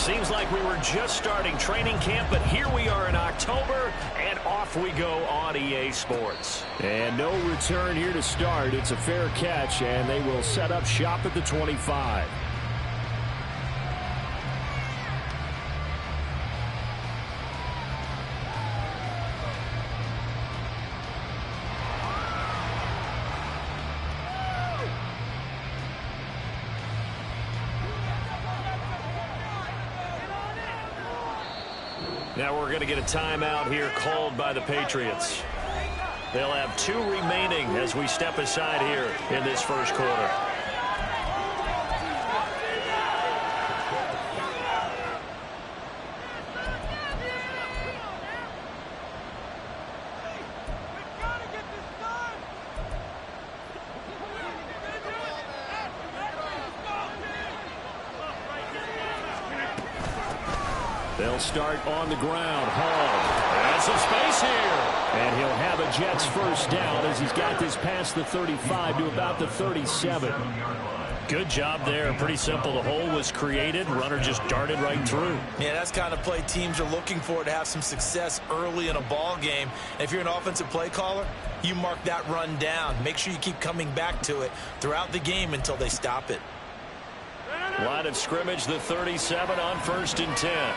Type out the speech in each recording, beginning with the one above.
Seems like we were just starting training camp, but here we are in October, and off we go on EA Sports. And no return here to start. It's a fair catch, and they will set up shop at the 25. Now we're going to get a timeout here called by the Patriots. They'll have 2 remaining as we step aside here in this first quarter. They'll start on the ground. Hall. And some space here. And he'll have a Jets first down as he's got this past the 35 to about the 37. Good job there. Pretty simple. The hole was created. Runner just darted right through. Yeah, that's the kind of play teams are looking for to have some success early in a ball game. And if you're an offensive play caller, you mark that run down. Make sure you keep coming back to it throughout the game until they stop it. Line of scrimmage, the 37 on 1st and 10.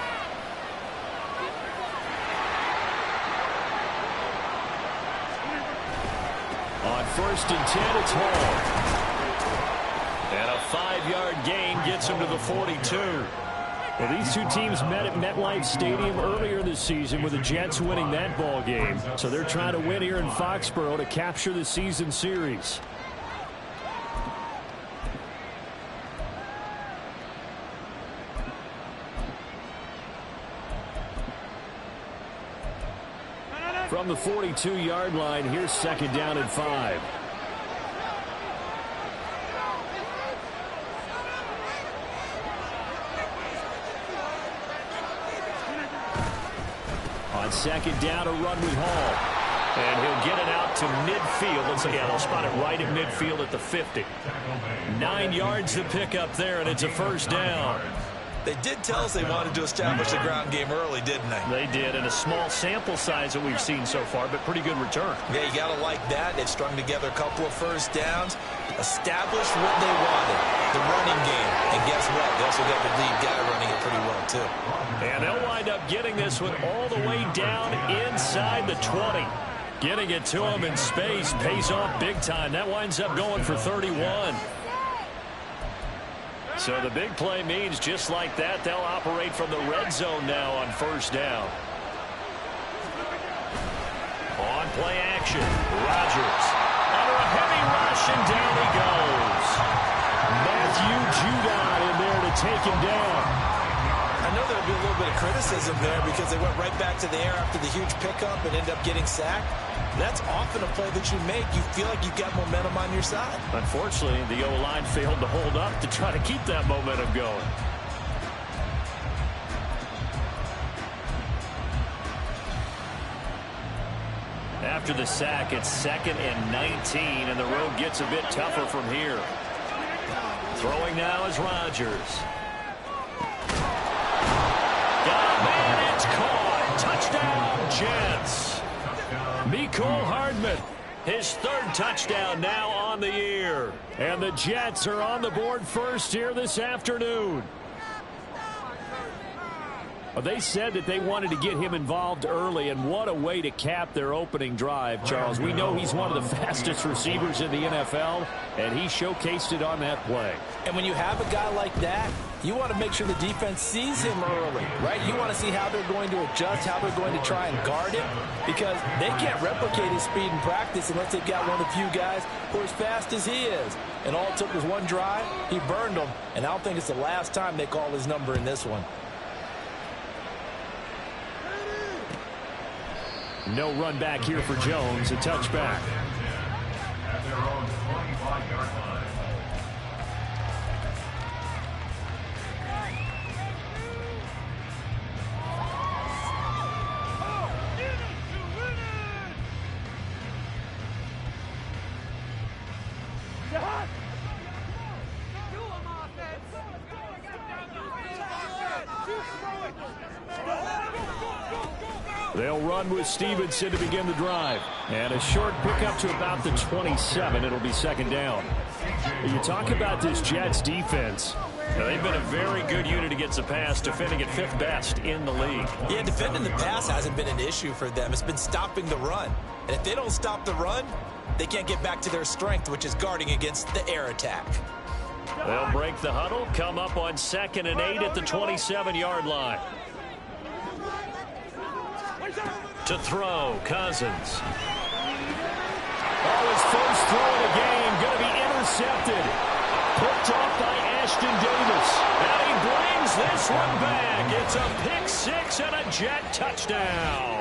On 1st and 10, it's Hall. And a 5-yard gain gets him to the 42. Well, these two teams met at MetLife Stadium earlier this season with the Jets winning that ball game. So they're trying to win here in Foxborough to capture the season series. From the 42-yard line, here's 2nd down and 5. On 2nd down, a run with Hall. And he'll get it out to midfield. Let's see, they'll spot it right at midfield at the 50. 9 yards to pick up there, and it's a first down. They did tell us they wanted to establish the ground game early, didn't they? They did, and a small sample size that we've seen so far, but pretty good return. Yeah, you got to like that. They've strung together a couple of first downs, established what they wanted, the running game. And guess what? They also got the lead guy running it pretty well, too. And they'll wind up getting this one all the way down inside the 20. Getting it to him in space pays off big time. That winds up going for 31. So the big play means just like that, they'll operate from the red zone now on 1st down. On play action, Rodgers under a heavy rush, and down he goes. Matthew Judon in there to take him down. I know there'll be a little bit of criticism there because they went right back to the air after the huge pickup and ended up getting sacked. That's often a play that you make. You feel like you've got momentum on your side. Unfortunately, the O-line failed to hold up to try to keep that momentum going. After the sack, it's 2nd and 19, and the road gets a bit tougher from here. Throwing now is Rodgers. Got a man, it's caught. Touchdown, Jets. Mecole Hardman, his 3rd touchdown now on the year. And the Jets are on the board first here this afternoon. Well, they said that they wanted to get him involved early, and what a way to cap their opening drive, Charles. We know he's one of the fastest receivers in the NFL, and he showcased it on that play. And when you have a guy like that, you want to make sure the defense sees him early, right? You want to see how they're going to adjust, how they're going to try and guard him, because they can't replicate his speed in practice unless they've got one of the few guys who are as fast as he is. And all it took was one drive. He burned them, and I don't think it's the last time they call his number in this one. No run back here for Jones, a touchback. At their own 25-yard line. They'll run with Stevenson to begin the drive. And a short pickup to about the 27. It'll be second down. You talk about this Jets defense. Now, they've been a very good unit against the pass, defending at 5th best in the league. Yeah, defending the pass hasn't been an issue for them. It's been stopping the run. And if they don't stop the run, they can't get back to their strength, which is guarding against the air attack. They'll break the huddle, come up on 2nd and 8 at the 27-yard line. To throw, Cousins. Oh, his first throw of the game going to be intercepted. Picked off by Ashton Davis. And he brings this one back. It's a pick 6 and a Jet touchdown.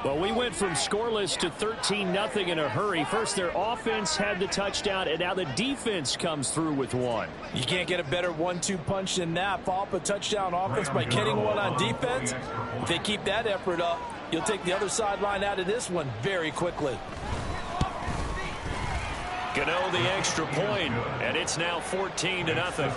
Well, we went from scoreless to 13-0 in a hurry. First, their offense had the touchdown, and now the defense comes through with one. You can't get a better 1-2 punch than that. Follow up a touchdown offense by getting one on defense. If they keep that effort up, you'll take the other sideline out of this one very quickly. Gano the extra point, and it's now 14-0.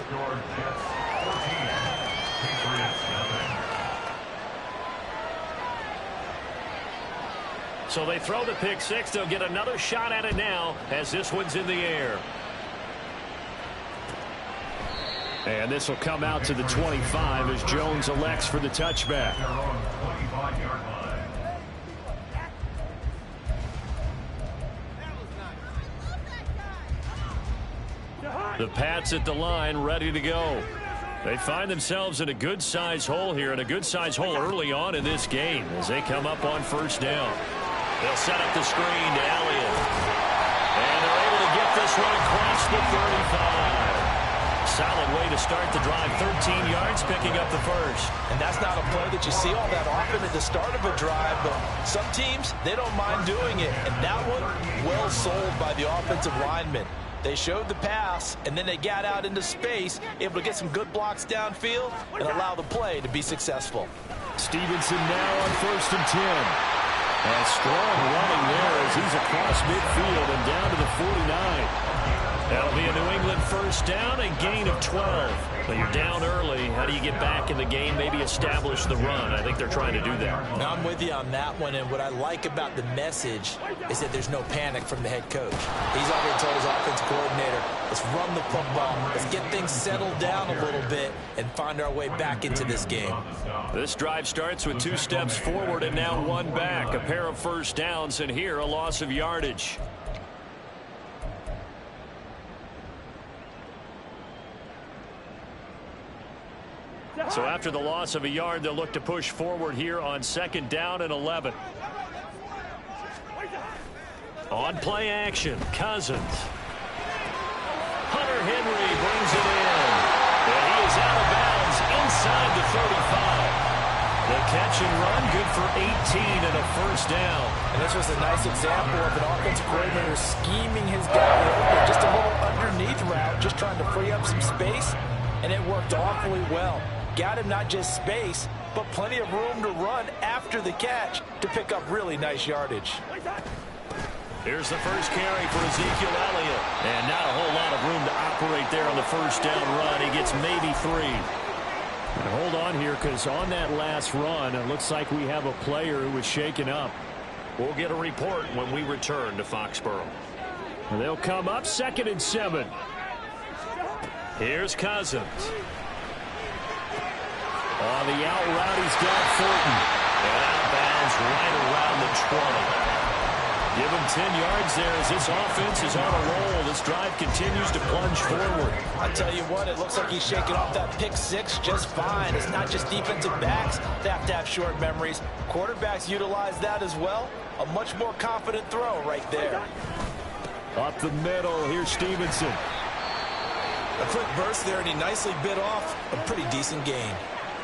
So they throw the pick 6. They'll get another shot at it now as this one's in the air. And this will come out to the 25 as Jones elects for the touchback. The Pats at the line, ready to go. They find themselves in a good-sized hole here, and a good-sized hole early on in this game as they come up on 1st down. They'll set up the screen to Elliott. And they're able to get this one across the 35. Solid way to start the drive. 13 yards, picking up the first. And that's not a play that you see all that often at the start of a drive, but some teams, they don't mind doing it. And that one, well sold by the offensive lineman. They showed the pass, and then they got out into space, able to get some good blocks downfield and allow the play to be successful. Stevenson now on 1st and 10. A strong running there as he's across midfield and down to the 49. That'll be a New England 1st down, a gain of 12. But you're down early. How do you get back in the game, maybe establish the run? I think they're trying to do that. Now, I'm with you on that one, and what I like about the message is that there's no panic from the head coach. He's already told his offensive coordinator, let's run the football, let's get things settled down a little bit and find our way back into this game. This drive starts with 2 steps forward and now 1 back. A pair of 1st downs, and here a loss of yardage. So after the loss of a yard, they'll look to push forward here on 2nd down and 11. On play action, Cousins. Hunter Henry brings it in. And he is out of bounds inside the 35. The catch and run, good for 18 and a 1st down. And this was a nice example of an offensive coordinator scheming his guy just a little underneath route, just trying to free up some space, and it worked awfully well. Got him not just space, but plenty of room to run after the catch to pick up really nice yardage. Here's the first carry for Ezekiel Elliott. And not a whole lot of room to operate there on the 1st down run. He gets maybe 3. And hold on here, because on that last run, it looks like we have a player who was shaken up. We'll get a report when we return to Foxborough. And they'll come up 2nd and 7. Here's Cousins. On the out route, he's got Thornton. And out of bounds right around the 20. Give him 10 yards there as this offense is on a roll. This drive continues to plunge forward. I tell you what, it looks like he's shaking off that pick 6 just fine. It's not just defensive backs that have to have short memories. Quarterbacks utilize that as well. A much more confident throw right there. Up the middle, here's Stevenson. A quick burst there, and he nicely bit off a pretty decent gain.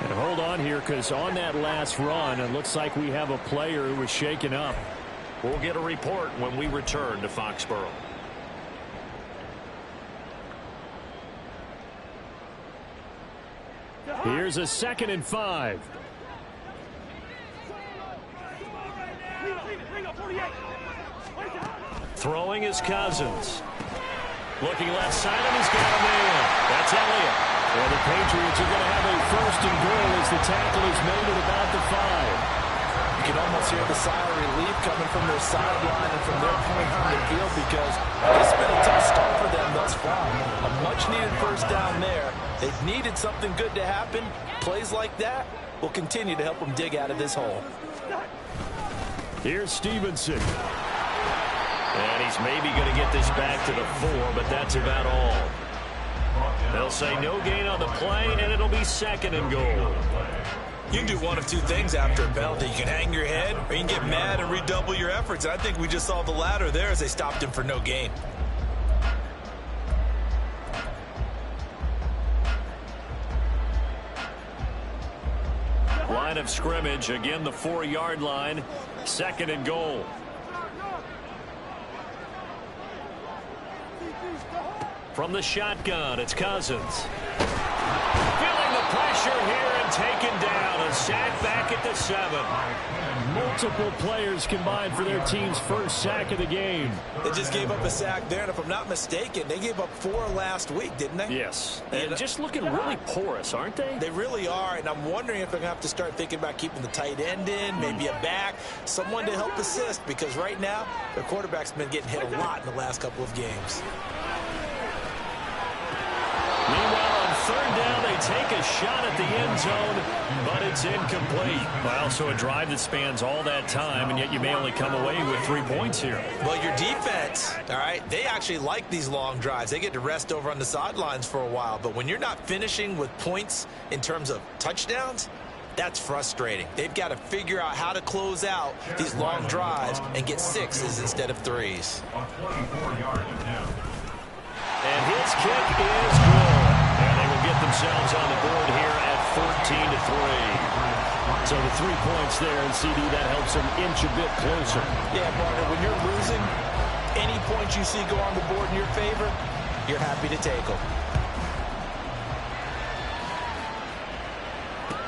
And hold on here, because on that last run, it looks like we have a player who was shaken up. We'll get a report when we return to Foxborough. Here's a 2nd and 5. Throwing is Cousins. Looking left side, and he's got a man. That's Elliott. And the Patriots are going to have a first and goal as the tackle is made at about the 5. You can almost hear the sigh of relief coming from their sideline and from their point on the field because it's been a tough start for them thus far. A much-needed first down there. They've needed something good to happen. Plays like that will continue to help them dig out of this hole. Here's Stevenson. And he's maybe going to get this back to the 4, but that's about all. They'll say no gain on the play, and it'll be second and goal. You can do one of two things after a penalty. You can hang your head, or you can get mad and redouble your efforts. And I think we just saw the latter there as they stopped him for no gain. Line of scrimmage, again the 4-yard line, second and goal. From the shotgun, it's Cousins. Feeling the pressure here and taken down. A sack back at the 7. Multiple players combined for their team's first sack of the game. They just gave up a sack there, and if I'm not mistaken, they gave up 4 last week, didn't they? Yes. And just looking really porous, aren't they? They really are, and I'm wondering if they're going to have to start thinking about keeping the tight end in, maybe a back, someone to help assist, because right now, their quarterback's been getting hit a lot in the last couple of games. Meanwhile, on third down, they take a shot at the end zone, but it's incomplete. Well, so a drive that spans all that time, and yet you may only come away with 3 points here. Well, your defense, all right, they actually like these long drives. They get to rest over on the sidelines for a while, but when you're not finishing with points in terms of touchdowns, that's frustrating. They've got to figure out how to close out these long drives and get 6s instead of 3s. And his kick is good. And they will get themselves on the board here at 14-3. So the 3 points there, and CD, that helps them inch a bit closer. Yeah, partner, when you're losing, any points you see go on the board in your favor, you're happy to take them.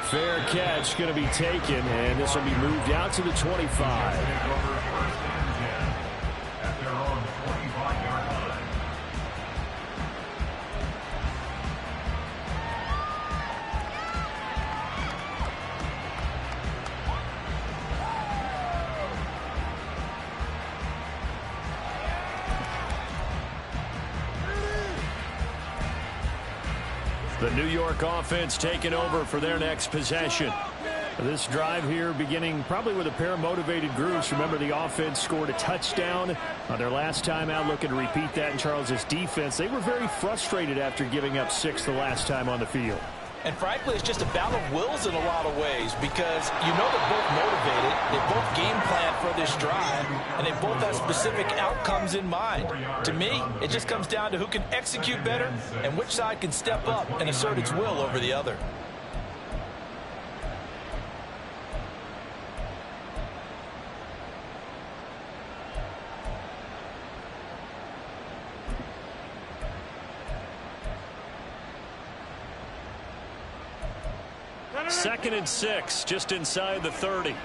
Fair catch going to be taken, and this will be moved out to the 25. The New York offense taking over for their next possession. This drive here beginning probably with a pair of motivated groups. Remember, the offense scored a touchdown on their last time out, looking to repeat that in Charles's defense. They were very frustrated after giving up 6 the last time on the field. And frankly, it's just a battle of wills in a lot of ways because you know they're both motivated, they both game plan for this drive, and they both have specific outcomes in mind. To me, it just comes down to who can execute better and which side can step up and assert its will over the other. Second and 6, just inside the 30.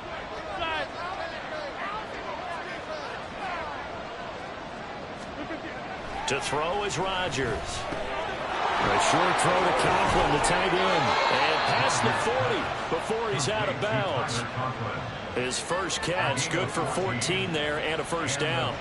To throw is Rodgers. A short throw to Conklin, the tight end. And past the 40 before he's out of bounds. His first catch, good for 14 there and a first down.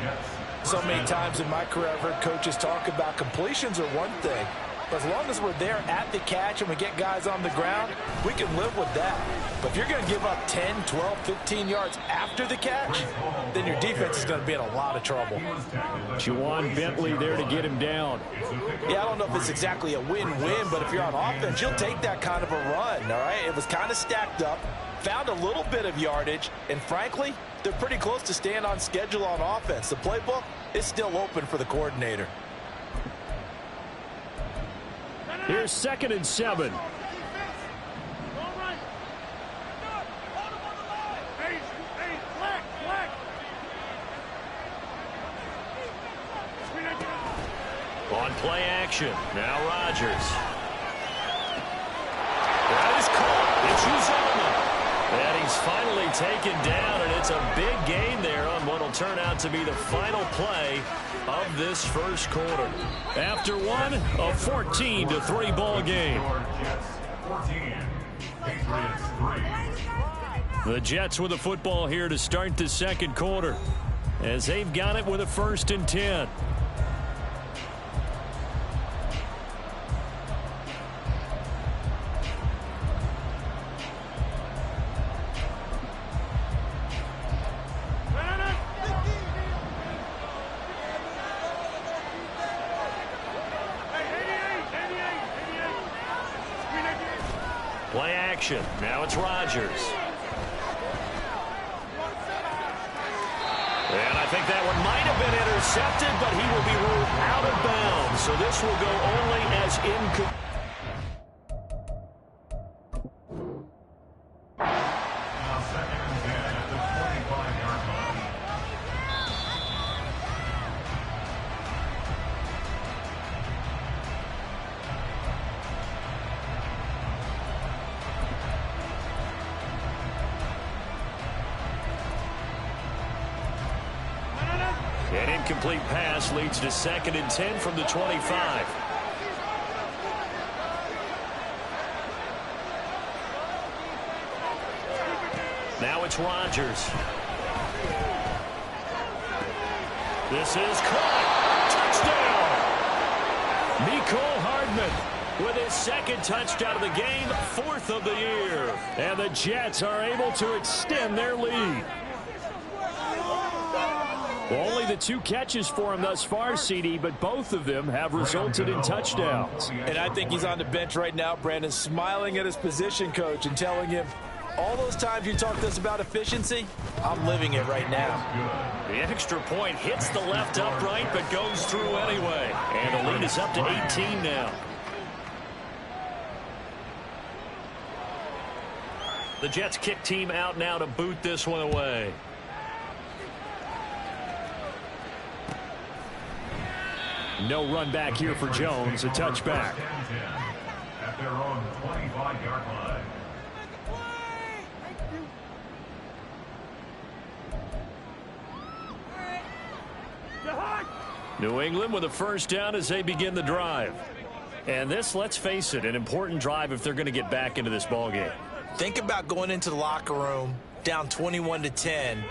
So many times in my career, I've heard coaches talk about completions are one thing. But as long as we're there at the catch and we get guys on the ground, we can live with that. But if you're going to give up 10, 12, 15 yards after the catch, then your defense is going to be in a lot of trouble. Juwan Bentley there to get him down. Yeah, I don't know if it's exactly a win-win, but if you're on offense, you'll take that kind of a run, all right? It was kind of stacked up, found a little bit of yardage, and frankly, they're pretty close to staying on schedule on offense. The playbook is still open for the coordinator. Here's 2nd and 7. On play action, now Rodgers. That is caught. It's Uzomah. And he's finally taken down, and it's a big gain there on what will turn out to be the final play of this first quarter. After one, a 14-3 ball game. The Jets with the football here to start the second quarter, as they've got it with a 1st and 10. Play action. Now it's Rodgers. And I think that one might have been intercepted, but he will be ruled out of bounds. So this will go only as incomplete. Now 2nd and 10 at the 25-yard line. An incomplete pass leads to 2nd and 10 from the 25. Now it's Rodgers. This is caught. Touchdown! Mecole Hardman with his 2nd touchdown of the game, 4th of the year. And the Jets are able to extend their lead. Only the 2 catches for him thus far, CD, but both of them have resulted in touchdowns. And I think he's on the bench right now, Brandon, smiling at his position coach and telling him, all those times you talked to us about efficiency, I'm living it right now. The extra point hits the left upright, but goes through anyway. And the lead is up to 18 now. The Jets kick team out now to boot this one away. No run back here for Jones, a touchback. At their own 25-yard line. New England with a 1st down as they begin the drive. And this, let's face it, an important drive if they're going to get back into this ballgame. Think about going into the locker room down 21-10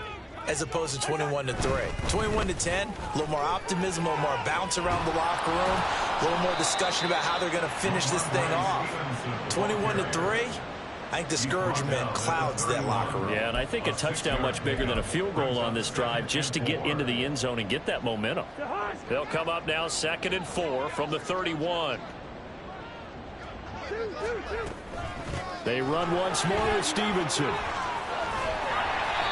as opposed to 21-3. 21-10, a little more optimism, a little more bounce around the locker room, a little more discussion about how they're going to finish this thing off. 21-3, I think discouragement clouds that locker room. Yeah, and I think a touchdown much bigger than a field goal on this drive just to get into the end zone and get that momentum. They'll come up now 2nd and 4 from the 31. They run once more with Stevenson.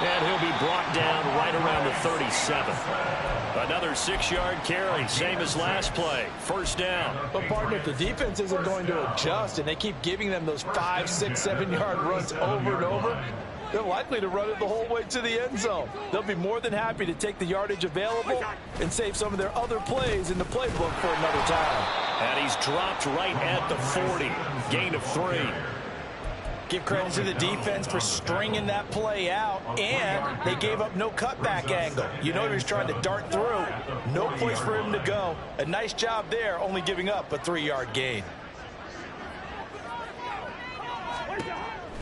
And he'll be brought down right around the 37. Another 6-yard carry, same as last play. 1st down. But, partner, if the defense isn't going to adjust and they keep giving them those 5, 6, 7-yard runs over and over, they're likely to run it the whole way to the end zone. They'll be more than happy to take the yardage available and save some of their other plays in the playbook for another time. And he's dropped right at the 40. Gain of 3. Give credit to the defense for stringing that play out, and they gave up no cutback angle. You know he was trying to dart through. No place for him to go. A nice job there, only giving up a 3-yard gain.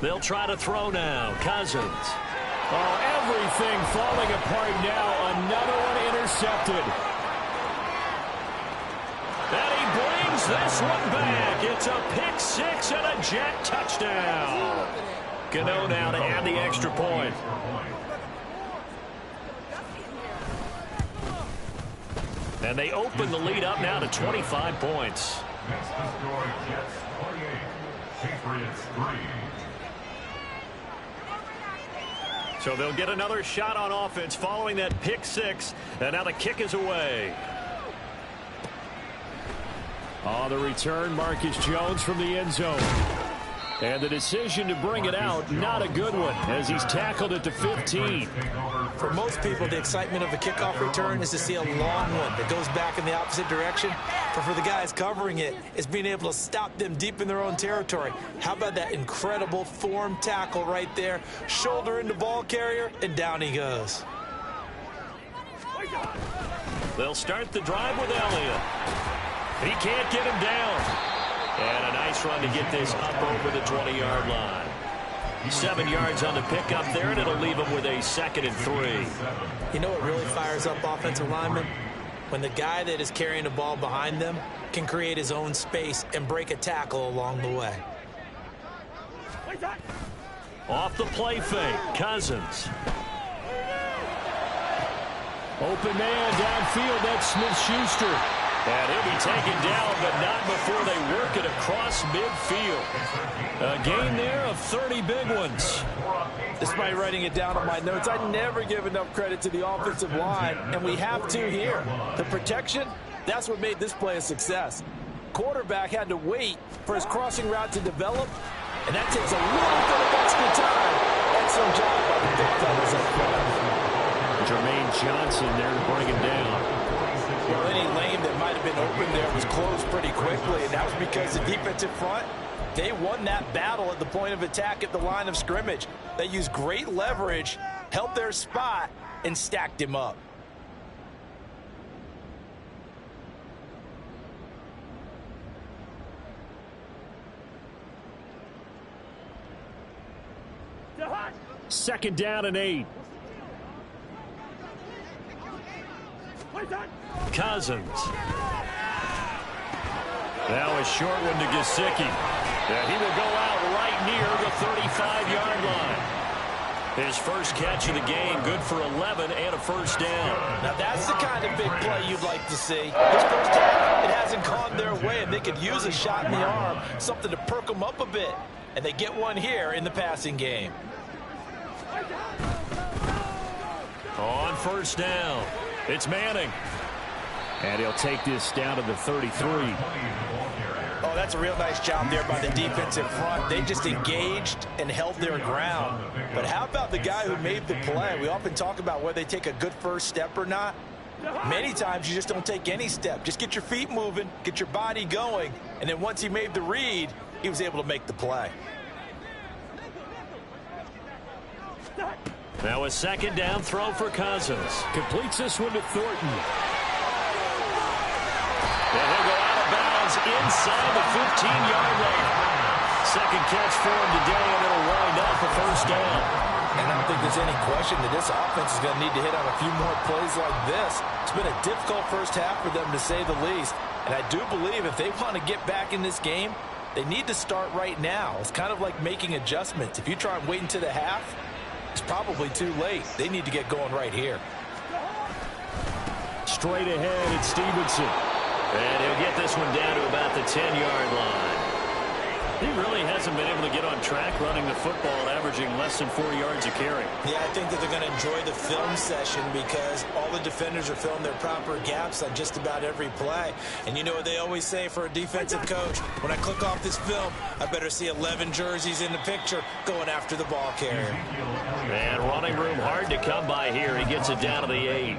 They'll try to throw now. Cousins. Oh, everything falling apart now. Another one intercepted. And he brings this one back. It's a pick 6 and a Jet touchdown. Gano now to add the extra point. And they open the lead up now to 25 points. Next to score, Jets 28, Patriots 3. So they'll get another shot on offense following that pick 6. And now the kick is away. On the return, Marcus Jones from the end zone. And the decision to bring it out, not a good one, as he's tackled it to 15. For most people, the excitement of a kickoff return is to see a long one that goes back in the opposite direction. But for the guys covering it, it's being able to stop them deep in their own territory. How about that incredible form tackle right there? Shoulder into ball carrier, and down he goes. They'll start the drive with Elliott. He can't get him down. And a nice run to get this up over the 20-yard line. 7 yards on the pickup there, and it'll leave him with a 2nd and 3. You know what really fires up offensive linemen? When the guy that is carrying the ball behind them can create his own space and break a tackle along the way. Off the play fake, Cousins. Open man downfield, that's Smith-Schuster. And he'll be taken down, but not before they work it across midfield. A gain there of 30 big ones. Despite writing it down on my notes, I never give enough credit to the offensive line, and we have to here. The protection, that's what made this play a success. Quarterback had to wait for his crossing route to develop, and that takes a little bit of extra time. Excellent job by the big fellas up front. Jermaine Johnson there to bring him down. Well, any lane that might have been open there was closed pretty quickly, and that was because the defensive front, they won that battle at the point of attack at the line of scrimmage. They used great leverage, held their spot, and stacked him up. Second down and 8. Cousins. Now a short one to Gesicki. And he will go out right near the 35-yard line. His first catch of the game, good for 11 and a first down. Now that's the kind of big play you'd like to see. This first half, it hasn't gone their way, and they could use a shot in the arm, something to perk them up a bit. And they get one here in the passing game. On first down, it's Manning. And he'll take this down to the 33. Oh, that's a real nice job there by the defensive front. They just engaged and held their ground. But how about the guy who made the play? We often talk about whether they take a good first step or not. Many times you just don't take any step. Just get your feet moving, get your body going, and then once he made the read, he was able to make the play. Now a second down throw for Cousins. Completes this one to Thornton. And he'll go out of bounds inside the 15-yard line. Second catch for him today, and it'll wind up a first down. And I don't think there's any question that this offense is going to need to hit on a few more plays like this. It's been a difficult first half for them, to say the least. And I do believe if they want to get back in this game, they need to start right now. It's kind of like making adjustments. If you try and wait until the half, it's probably too late. They need to get going right here. Straight ahead, it's Stevenson. And he'll get this one down to about the 10-yard line. He really hasn't been able to get on track running the football, averaging less than 4 yards a carry. Yeah, I think that they're going to enjoy the film session because all the defenders are filling their proper gaps on just about every play. And you know what they always say for a defensive coach? When I click off this film, I better see 11 jerseys in the picture going after the ball carrier. And running room hard to come by here. He gets it down to the 8.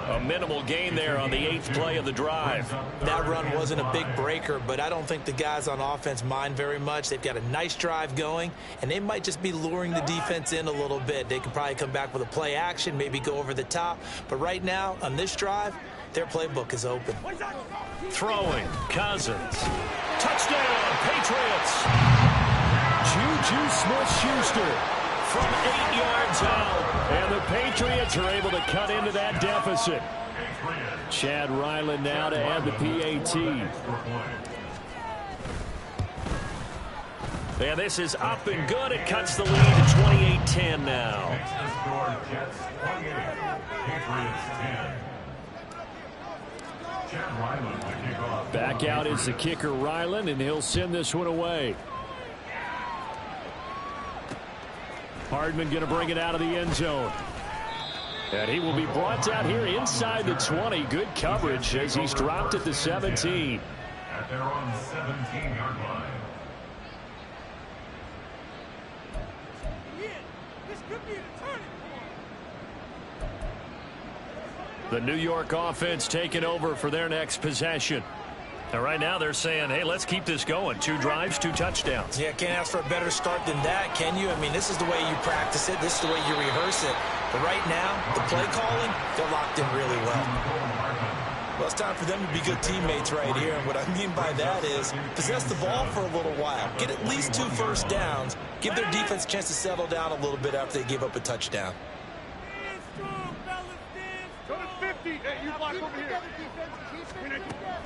A minimal gain there on the 8th play of the drive. That run wasn't a big breaker, but I don't think the guys on offense mind very much. They've got a nice drive going, and they might just be luring the defense in a little bit. They can probably come back with a play action, maybe go over the top. But right now, on this drive, their playbook is open. Throwing, Cousins. Touchdown, Patriots. Juju Smith-Schuster from 8 yards out. And the Patriots are able to cut into that deficit. Chad Ryland now to add the PAT. And this is up and good. It cuts the lead to 28-10 now. Back out is the kicker, Ryland, and he'll send this one away. Hardman going to bring it out of the end zone. And he will be brought down here inside the 20. Good coverage as he's dropped at the 17. At their own 17-yard line. The New York offense taking over for their next possession. And right now they're saying, hey, let's keep this going. 2 drives, 2 touchdowns. Yeah, can't ask for a better start than that, can you? I mean, this is the way you practice it. This is the way you rehearse it. But right now, the play calling, they're locked in really well. Well, it's time for them to be good teammates right here. And what I mean by that is possess the ball for a little while. Get at least 2 first downs. Give their defense a chance to settle down a little bit after they give up a touchdown.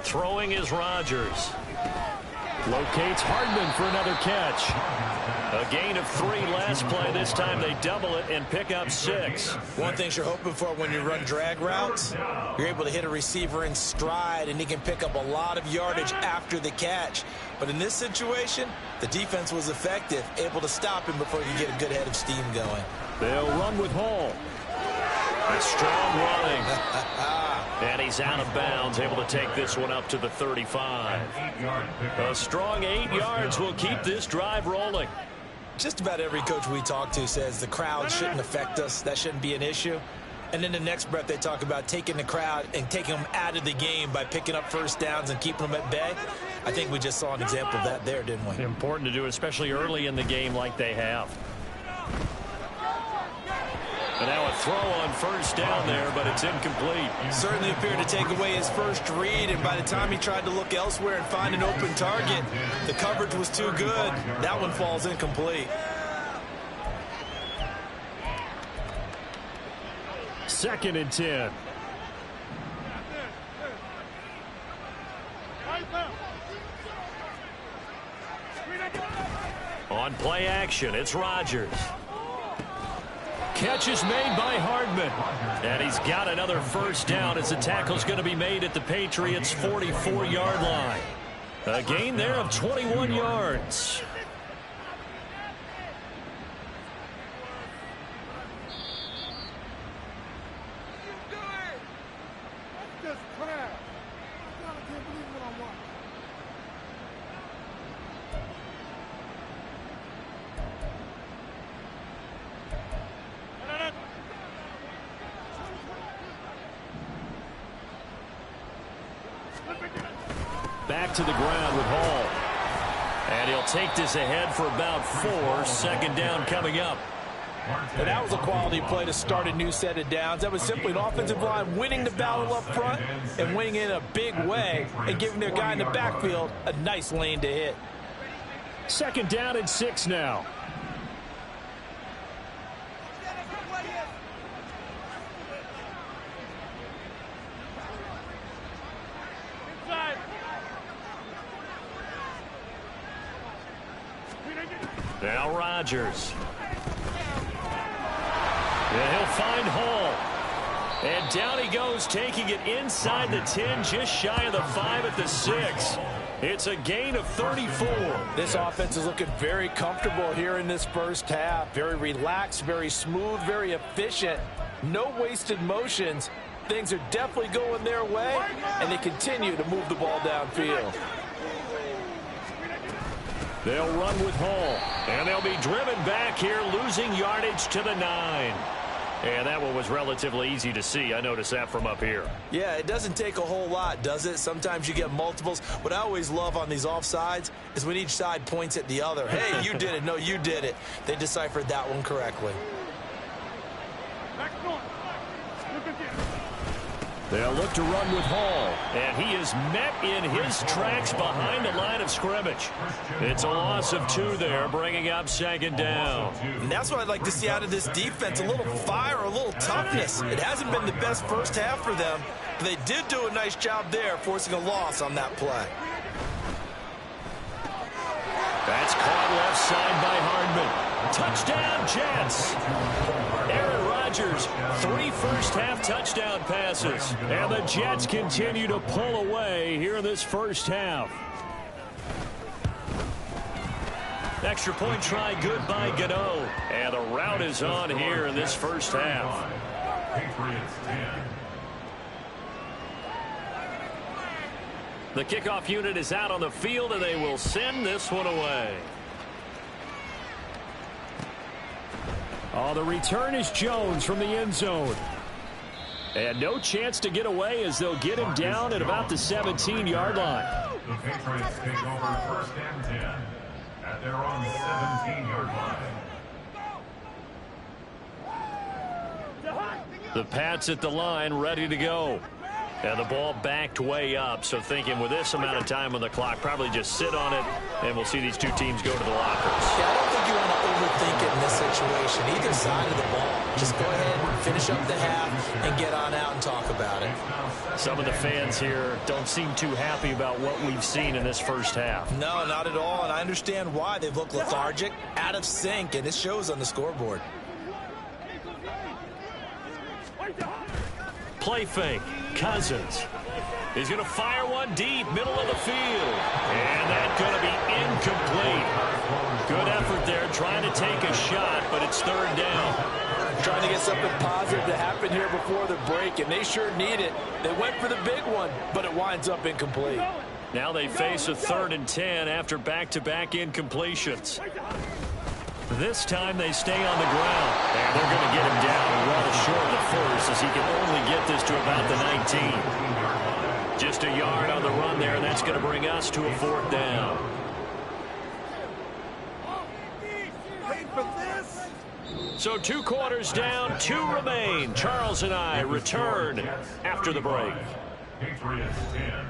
Throwing is Rodgers. Locates Hardman for another catch. A gain of 3 last play. This time they double it and pick up 6. One thing you're hoping for when you run drag routes, you're able to hit a receiver in stride, and he can pick up a lot of yardage after the catch. But in this situation, the defense was effective, able to stop him before he could get a good head of steam going. They'll run with Hall. A strong running. And he's out of bounds, able to take this one up to the 35. A strong 8 yards will keep this drive rolling. Just about every coach we talk to says the crowd shouldn't affect us. That shouldn't be an issue. And then the next breath they talk about taking the crowd and taking them out of the game by picking up first downs and keeping them at bay. I think we just saw an example of that there, didn't we? Important to do, especially early in the game like they have. And now a throw on first down there, but it's incomplete. Certainly appeared to take away his first read, and by the time he tried to look elsewhere and find an open target, the coverage was too good. That one falls incomplete. 2nd and 10. On play action, it's Rodgers. Catch is made by Hardman. And he's got another first down as the tackle's going to be made at the Patriots' 44-yard line. A gain there of 21 yards. Back to the ground with Hall. And he'll take this ahead for about 4. 2nd down coming up. And that was a quality play to start a new set of downs. That was simply an offensive line winning the battle up front and winning in a big way and giving their guy in the backfield a nice lane to hit. 2nd down and 6 now. Now Rodgers. And he'll find Hall. And down he goes, taking it inside the 10, just shy of the 5 at the 6. It's a gain of 34. This offense is looking very comfortable here in this first half. Very relaxed, very smooth, very efficient. No wasted motions. Things are definitely going their way, and they continue to move the ball downfield. They'll run with Hall. And they'll be driven back here, losing yardage to the 9. And that one was relatively easy to see. I noticed that from up here. Yeah, it doesn't take a whole lot, does it? Sometimes you get multiples. What I always love on these offsides is when each side points at the other. Hey, you did it. No, you did it. They deciphered that one correctly. They'll look to run with Hall. And he is met in his tracks behind the line of scrimmage. It's a loss of 2 there, bringing up 2nd down. And that's what I'd like to see out of this defense, a little fire, a little toughness. It hasn't been the best first half for them, but they did do a nice job there, forcing a loss on that play. That's caught left side by Hardman. Touchdown, Jets. Aaron Rodgers, 3 first-half touchdown passes. And the Jets continue to pull away here in this first half. Extra point try good by Gano. And the route is on here in this first half. The kickoff unit is out on the field, and they will send this one away. Oh, the return is Jones from the end zone. And no chance to get away as they'll get him down at about the 17-yard line. The Patriots take over first and 10 at their own 17-yard line. The Pats at the line, ready to go. And the ball backed way up, so thinking with this amount of time on the clock, probably just sit on it, and we'll see these two teams go to the lockers. Yeah, I don't think you want to overthink it in this situation. Either side of the ball. Just go ahead and finish up the half and get on out and talk about it. Some of the fans here don't seem too happy about what we've seen in this first half. No, not at all, and I understand why. They've looked lethargic, out of sync, and it shows on the scoreboard. Play fake. Cousins. He's going to fire one deep, middle of the field. And that's going to be incomplete. Good effort there, trying to take a shot, but it's third down. Trying to get something positive to happen here before the break, and they sure need it. They went for the big one, but it winds up incomplete. Now they face a 3rd and 10 after back-to-back incompletions. This time they stay on the ground. And they're going to get him down well short of the first as he can only get this to about the 19. Just a yard on the run there, and that's going to bring us to a 4th down. So 2 quarters down, 2 remain. Charles and I return after the break. Patriots 10.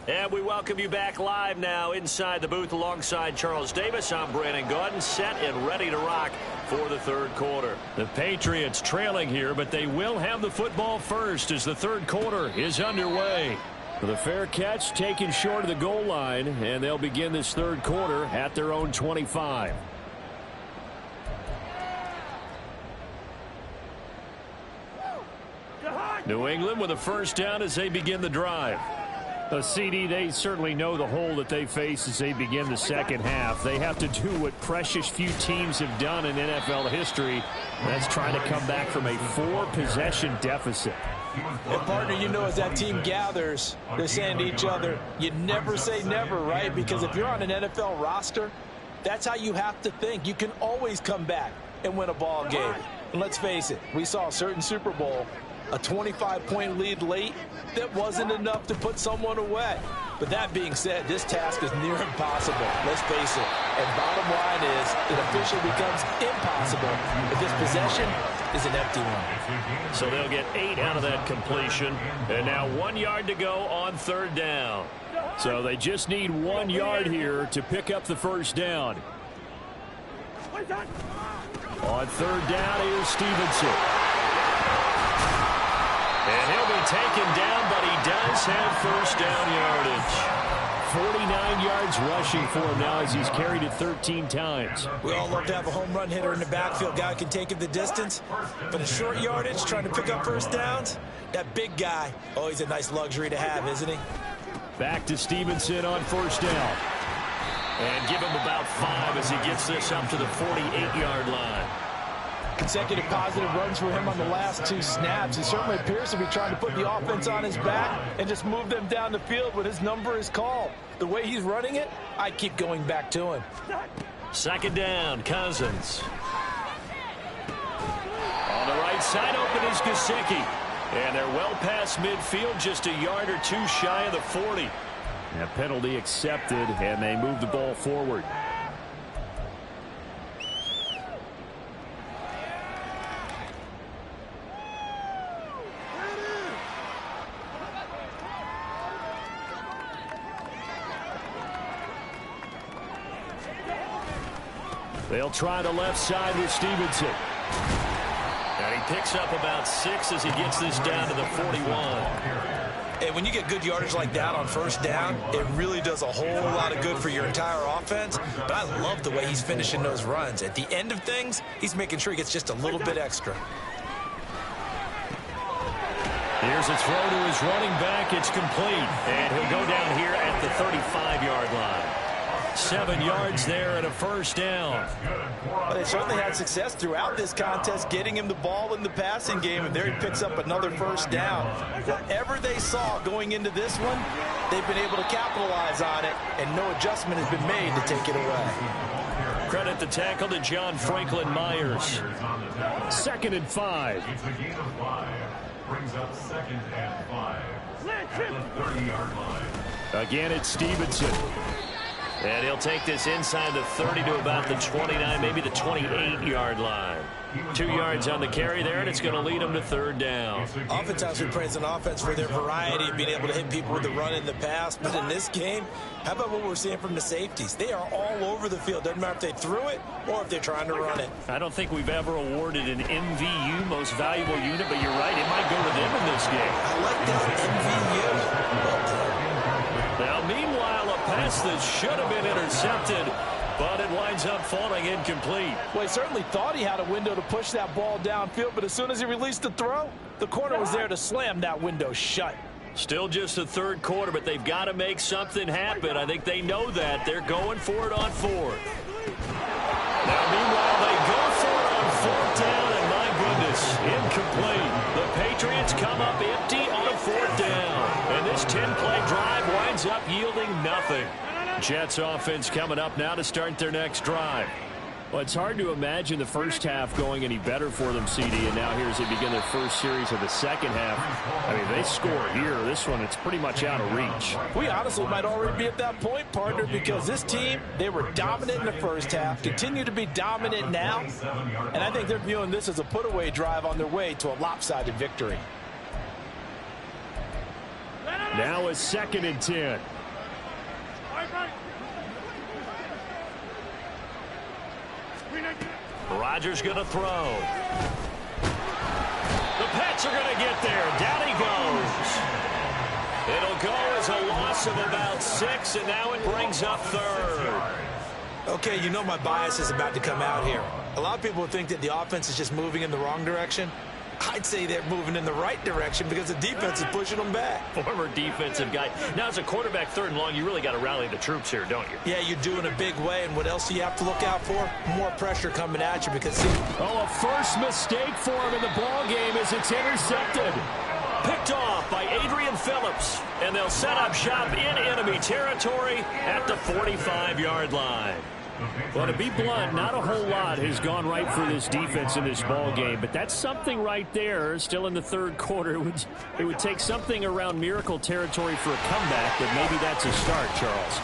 And we welcome you back live now inside the booth alongside Charles Davis. I'm Brandon Gaudin, set and ready to rock for the 3rd quarter. The Patriots trailing here, but they will have the football first as the 3rd quarter is underway. The fair catch taken short of the goal line, and they'll begin this 3rd quarter at their own 25. New England with a first down as they begin the drive. CD, they certainly know the hole that they face as they begin the 2nd half. They have to do what precious few teams have done in NFL history. That's trying to come back from a 4-possession deficit. And partner, you know, as that team gathers, they're saying to each other, you never say never, right? Because if you're on an NFL roster, that's how you have to think. You can always come back and win a ball game. And let's face it, we saw a certain Super Bowl, a 25-point lead late, that wasn't enough to put someone away. But that being said, this task is near impossible. Let's face it. And bottom line is, it officially becomes impossible if this possession is an empty one. So they'll get 8 out of that completion. And now 1 yard to go on 3rd down. So they just need 1 yard here to pick up the first down. On 3rd down, here's Stevenson. And he'll be taken down, but he does have first down yardage. 49 yards rushing for him now as he's carried it 13 times. We all love to have a home run hitter in the backfield. Guy can take it the distance. But in short yardage, trying to pick up first downs, that big guy, oh, he's a nice luxury to have, isn't he? Back to Stevenson on first down. And give him about 5 as he gets this up to the 48-yard line. Consecutive positive runs for him on the last 2 snaps. He certainly appears to be trying to put the offense on his back and just move them down the field when his number is called. The way he's running it, I keep going back to him. 2nd down, Cousins. On the right side, open is Gesicki. And they're well past midfield, just a yard or 2 shy of the 40. A penalty accepted, and they move the ball forward. They'll try the left side with Stevenson. And he picks up about 6 as he gets this down to the 41. And when you get good yardage like that on first down, it really does a whole lot of good for your entire offense. But I love the way he's finishing those runs. At the end of things, he's making sure he gets just a little bit extra. Here's a throw to his running back. It's complete. And he'll go down here at the 35-yard line. 7 yards there and a first down. Well, they certainly had success throughout this contest getting him the ball in the passing game, and there he picks up another first down. Whatever they saw going into this one, they've been able to capitalize on it, and no adjustment has been made to take it away. Credit the tackle to John Franklin Myers. 2nd and 5. It's a gain of 5. Brings up 2nd and 5 at the 30-yard line. Again, it's Stevenson. And he'll take this inside the 30 to about the 29, maybe the 28-yard line. 2 yards on the carry there, and it's going to lead them to 3rd down. Oftentimes we praise an offense for their variety of being able to hit people with the run in the pass. But in this game, how about what we're seeing from the safeties? They are all over the field. Doesn't matter if they threw it or if they're trying to run it. I don't think we've ever awarded an MVU, most valuable unit, but you're right, it might go to them in this game. I like that, MVU. Well done. Now, meanwhile, a pass that should have been intercepted, but it winds up falling incomplete. Well, he certainly thought he had a window to push that ball downfield, but as soon as he released the throw, the corner was there to slam that window shut. Still just the 3rd quarter, but they've got to make something happen. I think they know that. They're going for it on 4th. Now, meanwhile, they go for it on 4th down, and my goodness, incomplete. The Patriots come up empty on 4th down, and this 10-play drive winds up yielding nothing. Jets offense coming up now to start their next drive. Well, it's hard to imagine the first half going any better for them, CD, and now here as they begin their first series of the second half. I mean, they score here. This one, it's pretty much out of reach. We honestly might already be at that point, partner, because this team, they were dominant in the first half, continue to be dominant now, and I think they're viewing this as a put-away drive on their way to a lopsided victory. Now it's 2nd and 10. Rodgers going to throw. The Pats are going to get there. Down he goes. It'll go as a loss of about 6, and now it brings up 3rd. Okay, you know my bias is about to come out here. A lot of people think that the offense is just moving in the wrong direction. I'd say they're moving in the right direction because the defense is pushing them back. Former defensive guy. Now, as a quarterback 3rd and long, you really got to rally the troops here, don't you? Yeah, you do in a big way, and what else do you have to look out for? More pressure coming at you because... Oh, a first mistake for him in the ball game as it's intercepted. Picked off by Adrian Phillips, and they'll set up shop in enemy territory at the 45-yard line. Well, to be blunt, not a whole lot has gone right for this defense in this ball game, but that's something right there. Still in the 3rd quarter, it would take something around miracle territory for a comeback, but maybe that's a start, Charles.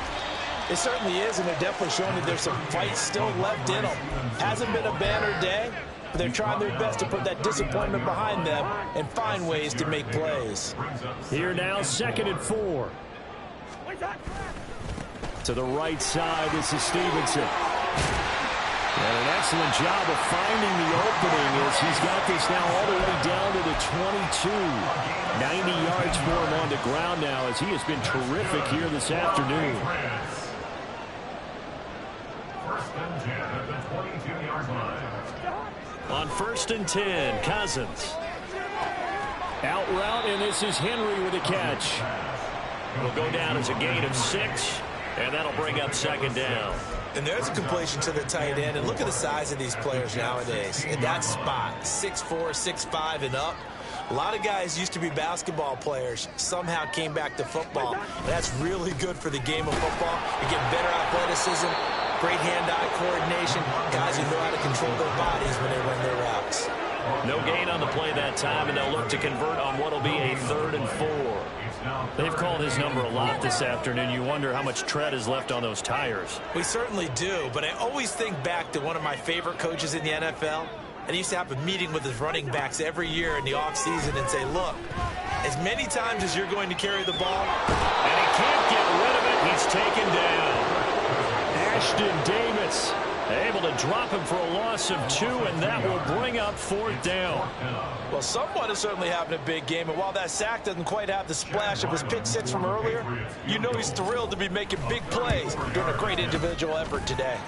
It certainly is, and they're definitely showing that there's some fight still left in them. Hasn't been a banner day, but they're trying their best to put that disappointment behind them and find ways to make plays. Here now, 2nd and 4. To the right side, this is Stevenson. And an excellent job of finding the opening as he's got this now all the way down to the 22. 90 yards for him on the ground now as he has been terrific here this afternoon. 1st and 10 at the 22-yard line. On 1st and 10, Cousins. Out route, and this is Henry with a catch. Will go down as a gain of 6. And that'll bring up 2nd down. And there's a completion to the tight end. And look at the size of these players nowadays. In that spot, 6'4", 6'5", and up. A lot of guys used to be basketball players, somehow came back to football. And that's really good for the game of football. You get better athleticism, great hand-eye coordination, guys who know how to control their bodies when they run their routes. No gain on the play that time, and they'll look to convert on what will be a 3rd and 4. They've called his number a lot this afternoon. You wonder how much tread is left on those tires. We certainly do, but I always think back to one of my favorite coaches in the NFL. And he used to have a meeting with his running backs every year in the offseason and say, look, as many times as you're going to carry the ball, and he can't get rid of it, he's taken down. Ashton Davis able to drop him for a loss of 2, and that will bring up 4th down. Well, someone is certainly having a big game, and while that sack doesn't quite have the splash of his pick 6 from earlier, you know he's thrilled to be making big plays during a great individual effort today.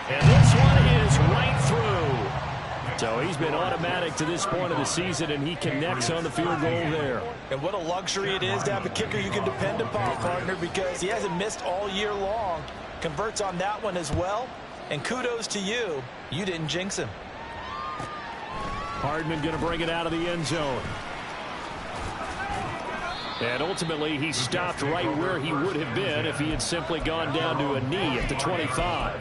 And this one is right through. So he's been automatic to this point of the season, and he connects on the field goal there. And what a luxury it is to have a kicker you can depend upon, partner, because he hasn't missed all year long. Converts on that one as well. And kudos to you. You didn't jinx him. Hardman going to bring it out of the end zone. And ultimately, he stopped right where he would have been if he had simply gone down to a knee at the 25.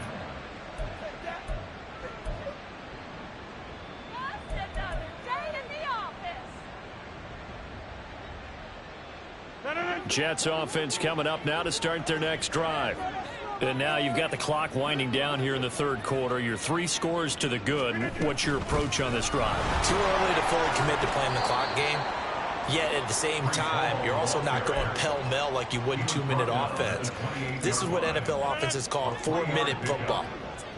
Jets offense coming up now to start their next drive. And now you've got the clock winding down here in the 3rd quarter. You're 3 scores to the good. What's your approach on this drive? Too early to fully commit to playing the clock game. Yet at the same time, you're also not going pell-mell like you would in 2-minute offense. This is what NFL offenses call 4-minute football.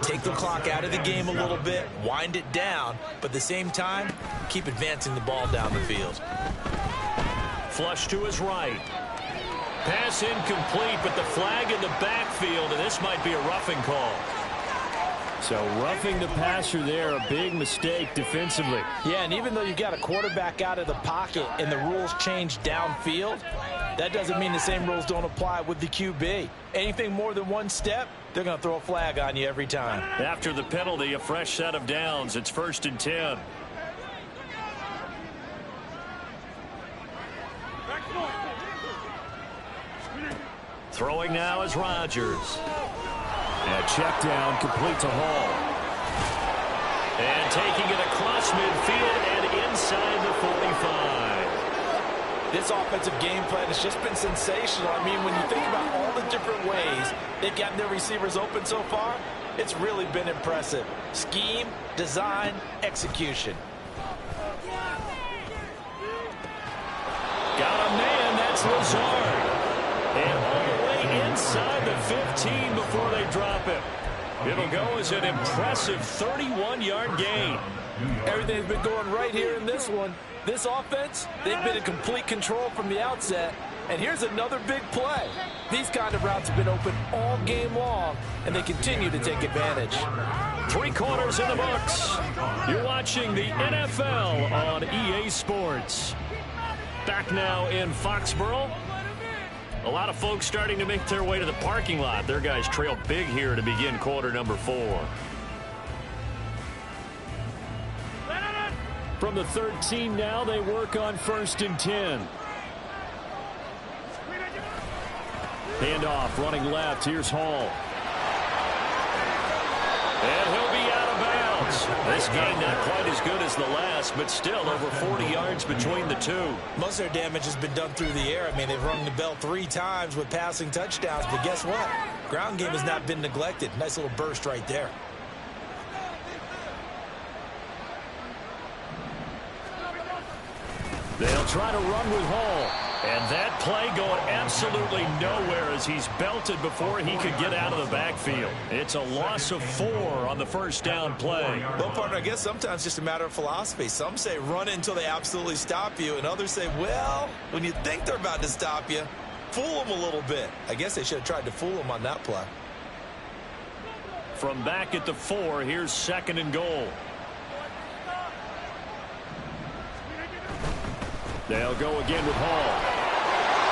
Take the clock out of the game a little bit, wind it down, but at the same time, keep advancing the ball down the field. Flush to his right. Pass incomplete, but the flag in the backfield, and this might be a roughing call. So roughing the passer there, a big mistake defensively. Yeah, and even though you got a quarterback out of the pocket and the rules change downfield, that doesn't mean the same rules don't apply with the QB. Anything more than 1 step, they're going to throw a flag on you every time. After the penalty, a fresh set of downs. It's 1st and 10. Throwing now is Rodgers. And check down, complete to Hall. And taking it across midfield and inside the 45. This offensive game plan has just been sensational. I mean, when you think about all the different ways they've gotten their receivers open so far, it's really been impressive. Scheme, design, execution. Got a man, that's Lazard. And all the way inside the 15 before they drop it. It'll go as an impressive 31-yard gain. Everything's been going right here in this one. This offense, they've been in complete control from the outset. And here's another big play. These kind of routes have been open all game long, and they continue to take advantage. 3 quarters in the books. You're watching the NFL on EA Sports. Back now in Foxborough. A lot of folks starting to make their way to the parking lot. Their guys trail big here to begin quarter number 4. From the 13 now, they work on 1st and 10. Handoff, running left. Here's Hall. And he'll be out of bounds. This game not quite as good as the last, but still over 40 yards between the two. Most of their damage has been done through the air. I mean, they've rung the bell 3 times with passing touchdowns, but guess what? Ground game has not been neglected. Nice little burst right there. They'll try to run with Hall. And that play going absolutely nowhere as he's belted before he could get out of the backfield. It's a loss of 4 on the 1st down play. Well, partner, I guess sometimes it's just a matter of philosophy. Some say run it until they absolutely stop you, and others say, well, when you think they're about to stop you, fool them a little bit. I guess they should have tried to fool them on that play. From back at the 4, here's 2nd and goal. They'll go again with Hall.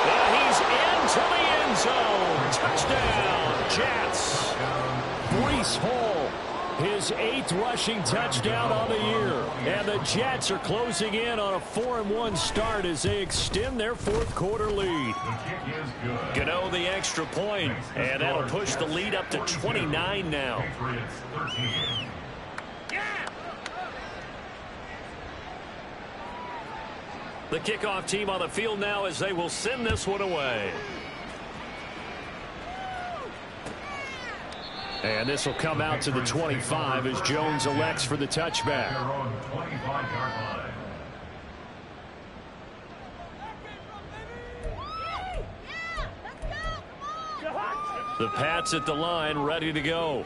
And he's into the end zone. Touchdown, Jets. Breece Hall, his 8th rushing touchdown on the year. And the Jets are closing in on a 4-1 start as they extend their 4th quarter lead. Gano the extra point, and that'll push the lead up to 29 now. The kickoff team on the field now as they will send this one away. And this will come out to the 25 as Jones elects for the touchback. The Pats at the line ready to go.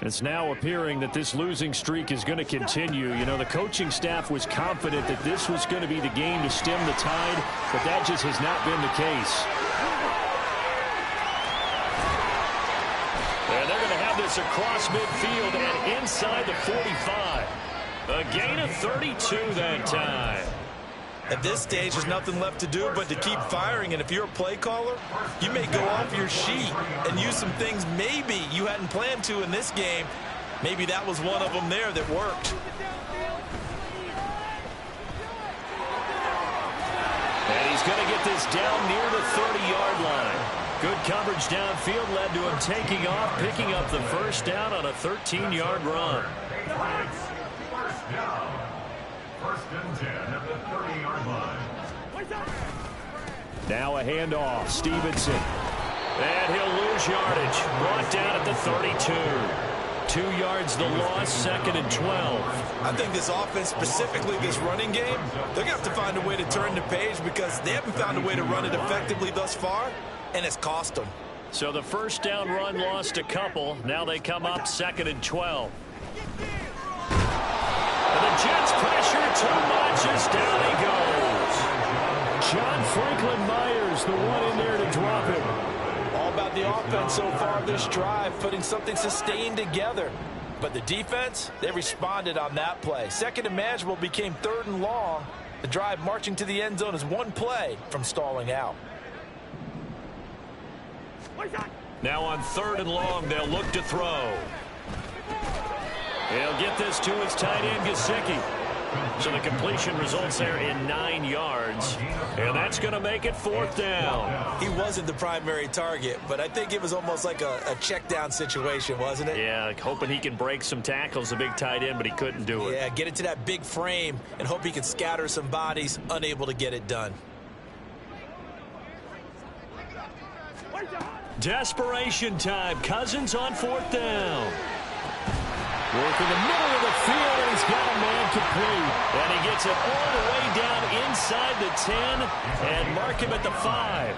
It's now appearing that this losing streak is going to continue. You know, the coaching staff was confident that this was going to be the game to stem the tide, but that just has not been the case. And they're going to have this across midfield and inside the 45. A gain of 32 that time. At this stage, there's nothing left to do but to keep firing. And if you're a play caller, you may go off your sheet and use some things maybe you hadn't planned to in this game. Maybe that was one of them there that worked. And he's going to get this down near the 30-yard line. Good coverage downfield led to him taking off, picking up the first down on a 13-yard run. First down. First and 10 at the 30-yard line. Now a handoff. Stevenson. And he'll lose yardage. Brought down at the 32. 2 yards the loss, 2nd and 12. I think this offense, specifically this running game, they're going to have to find a way to turn the page because they haven't found a way to run it effectively thus far, and it's cost them. So the first down run lost a couple. Now they come up 2nd and 12. And the Jets pressure too much as down he goes. John Franklin Myers, the one in there to drop him. All about the offense so far this drive, putting something sustained together. But the defense, they responded on that play. 2nd and manageable became 3rd and long. The drive marching to the end zone is one play from stalling out. Now on 3rd and long, they'll look to throw. He'll get this to his tight end, Gesicki. So the completion results there in 9 yards. And that's going to make it 4th down. He wasn't the primary target, but I think it was almost like a check down situation, wasn't it? Yeah, hoping he can break some tackles, a big tight end, but he couldn't do it. Yeah, get it to that big frame and hope he can scatter some bodies, unable to get it done. Desperation time. Cousins on 4th down. Working the middle of the field, and he's got a man complete. And he gets it all the way down inside the 10 and mark him at the 5.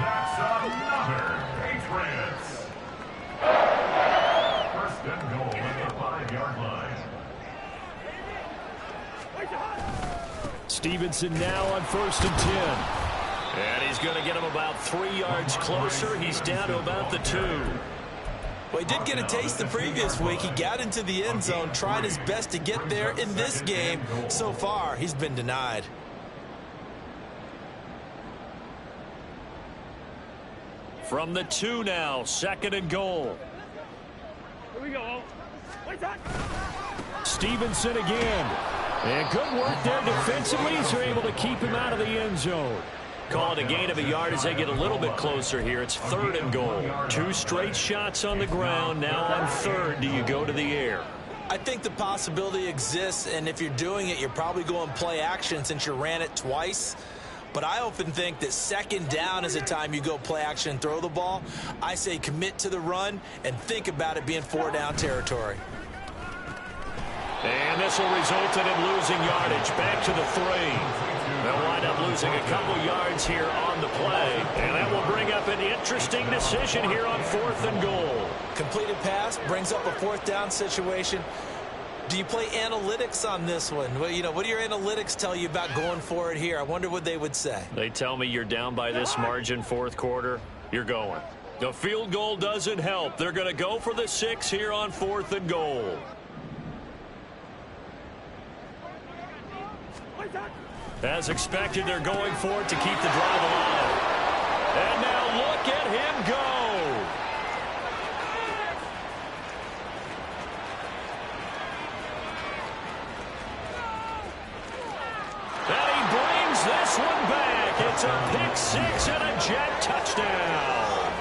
That's another Patriots. First and goal at the 5-yard line. Stevenson now on 1st and 10. And he's going to get him about 3 yards closer. He's down to about the 2. Well, he did get a taste the previous week. He got into the end zone, tried his best to get there in this game. So far, he's been denied. From the 2 now, 2nd and goal. Here we go. Stevenson again. And good work there defensively, so able to keep him out of the end zone. Call it a gain of a yard as they get a little bit closer here. It's 3rd and goal. 2 straight shots on the ground. Now on 3rd, do you go to the air? I think the possibility exists, and if you're doing it, you're probably going play action since you ran it twice. But I often think that 2nd down is the time you go play action and throw the ball. I say commit to the run and think about it being 4-down territory. And this will result in him losing yardage. Back to the 3. They'll wind up losing a couple yards here on the play. And that will bring up an interesting decision here on 4th and goal. Completed pass brings up a 4th down situation. Do you play analytics on this one? Well, you know, what do your analytics tell you about going for it here? I wonder what they would say. They tell me you're down by this margin 4th quarter. You're going. The field goal doesn't help. They're going to go for the 6 here on 4th and goal. As expected, they're going for it to keep the drive alive. And now look at him go. And he brings this one back. It's a pick-6 and a Jet touchdown.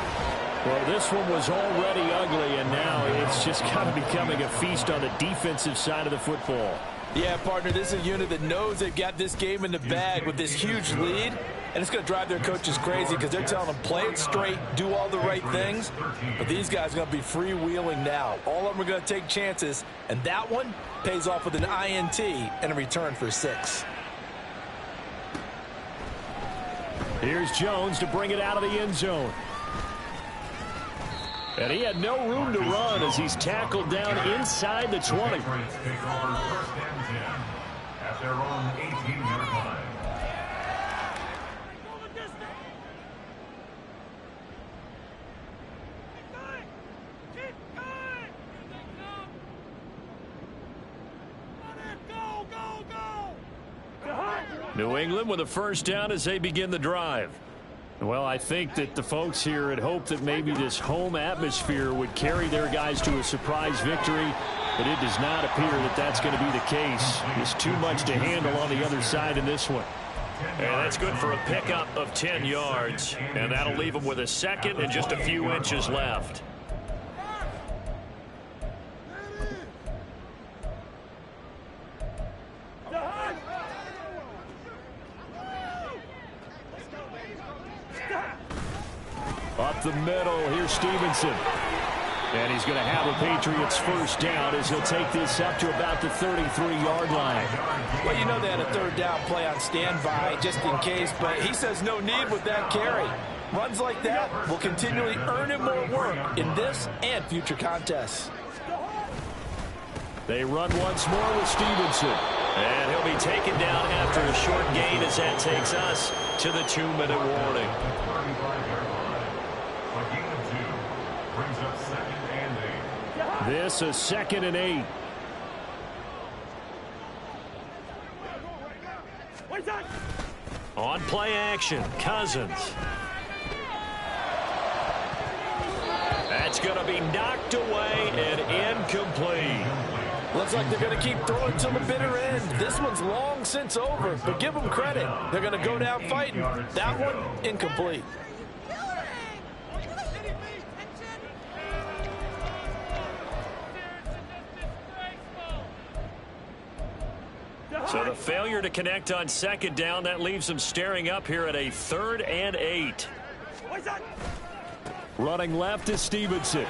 Well, this one was already ugly, and now it's just kind of becoming a feast on the defensive side of the football. Yeah, partner, this is a unit that knows they've got this game in the bag with this huge lead, and it's going to drive their coaches crazy because they're telling them play it straight, do all the right things, but these guys are going to be freewheeling now. All of them are going to take chances, and that one pays off with an INT and a return for 6. Here's Jones to bring it out of the end zone. And he had no room to run as he's tackled down inside the 20. Take over first and 10 at their own 18-yard line. New England with a first down as they begin the drive. Well, I think that the folks here had hoped that maybe this home atmosphere would carry their guys to a surprise victory, but it does not appear that that's going to be the case. There's too much to handle on the other side in this one. And that's good for a pickup of 10 yards, and that'll leave them with a second and just a few inches left. Up the middle, here's Stevenson. And he's going to have a Patriots first down as he'll take this up to about the 33-yard line. Well, you know they had a third down play on standby just in case, but he says no need with that carry. Runs like that will continually earn him more work in this and future contests. They run once more with Stevenson. And he'll be taken down after a short gain as that takes us to the 2-minute warning. Brings up 2nd and 8. This is 2nd and 8. On play action, Cousins. That's going to be knocked away and incomplete. Looks like they're going to keep throwing till the bitter end. This one's long since over, but give them credit. They're going to go down fighting. That one, incomplete. So the failure to connect on 2nd down, that leaves them staring up here at a 3rd and 8. Running left is Stevenson.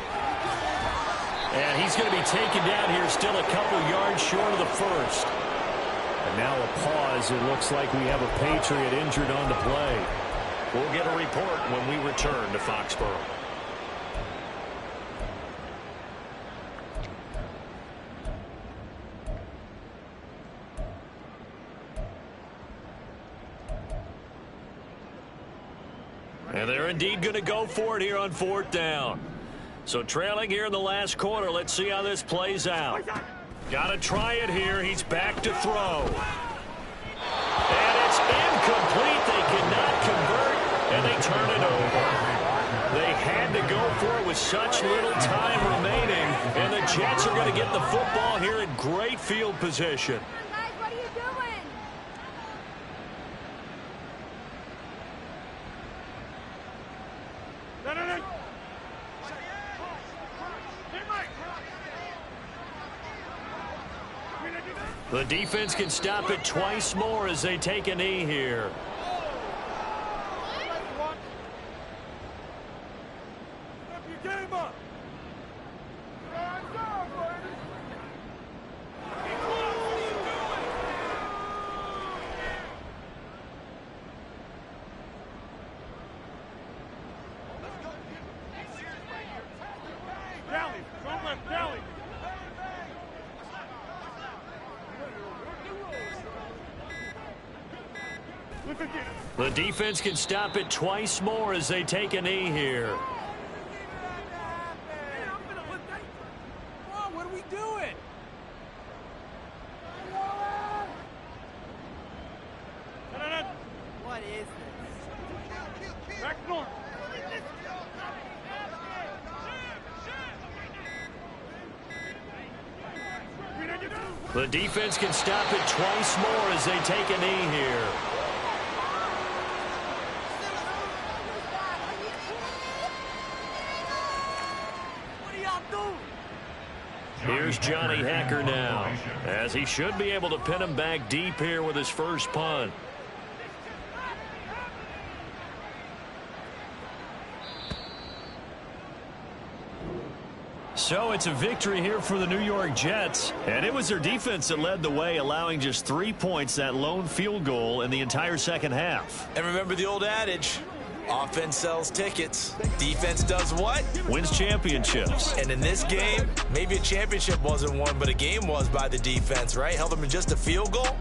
And he's going to be taken down here still a couple yards short of the first. And now a pause. It looks like we have a Patriot injured on the play. We'll get a report when we return to Foxborough. And they're indeed going to go for it here on 4th down. So trailing here in the last quarter. Let's see how this plays out. Got to try it here. He's back to throw. And it's incomplete. They cannot convert, and they turn it over. They had to go for it with such little time remaining, and the Jets are going to get the football here in great field position. Guys, what are you doing? The defense can stop it twice more as they take a knee here. The defense can stop it twice more as they take a knee here. What are we doing? What is this? Back north. The defense can stop it twice more as they take a knee here. Here's Johnny Hecker now, as he should be able to pin him back deep here with his first punt. So it's a victory here for the New York Jets, and it was their defense that led the way, allowing just 3 points, that lone field goal in the entire second half. And remember the old adage, Offense sells tickets. Defense does what? Wins championships. And in this game, maybe a championship wasn't won, but a game was by the defense, right? Held them in just a field goal.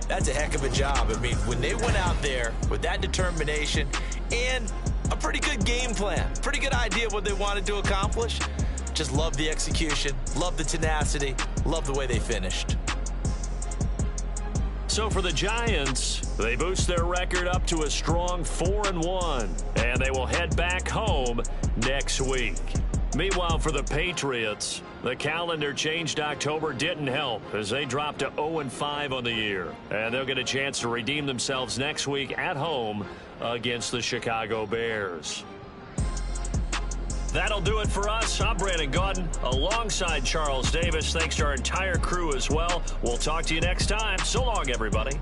That's a heck of a job. I mean, when they went out there with that determination and a pretty good game plan, pretty good idea of what they wanted to accomplish, just love the execution, love the tenacity, love the way they finished. So for the Giants, they boost their record up to a strong 4-1, and they will head back home next week. Meanwhile, for the Patriots, the calendar changed October didn't help as they dropped to 0-5 on the year. And they'll get a chance to redeem themselves next week at home against the Chicago Bears. That'll do it for us. I'm Brandon Gaudin alongside Charles Davis. Thanks to our entire crew as well. We'll talk to you next time. So long, everybody.